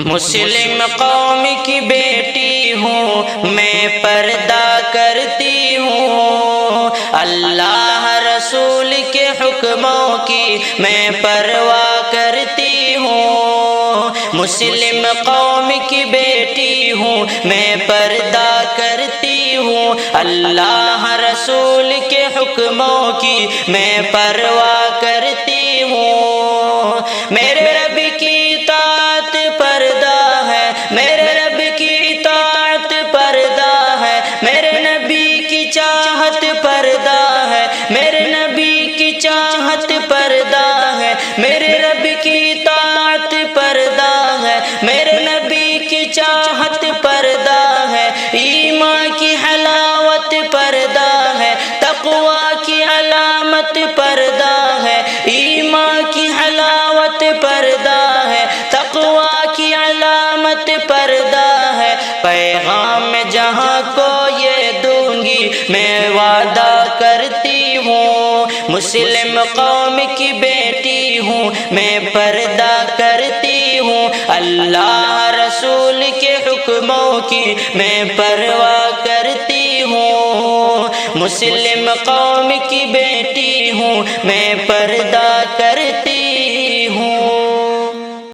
مسلم قوم کی بیٹی ہوں، میں پردہ کرتی ہوں، اللہ رسول کے حکموں کی میں پرواہ کرتی ہوں۔ مسلم قوم کی بیٹی ہوں، میں پردہ کرتی ہوں، اللہ رسول کے حکموں کی میں پرواہ کرتی ہوں۔ میرے رب کی اطاعت پردہ ہے، میرے رب کی اطاعت پردہ ہے، میرے نبی کی چاہت پردہ ہے، میرے نبی کی چاہت پردہ ہے، میرے رب کی اطاعت پردہ ہے، میرے نبی کی چاہت پردہ ہے، ایمان کی حلاوت پردہ ہے، تقوی کی علامت پردہ ہے، ایمان کی حلاوت پردہ ہے، تقوی کی علامت پردہ ہے۔ پیغام جہاں کو یہ دوں گی میں وعدہ کرتی ہوں، مسلم قوم کی بیٹی ہوں، میں پردہ کرتی ہوں، اللہ رسول کے حکموں کی میں پرواہ کرتی ہوں۔ مسلم قوم کی بیٹی ہوں، میں پردہ کرتی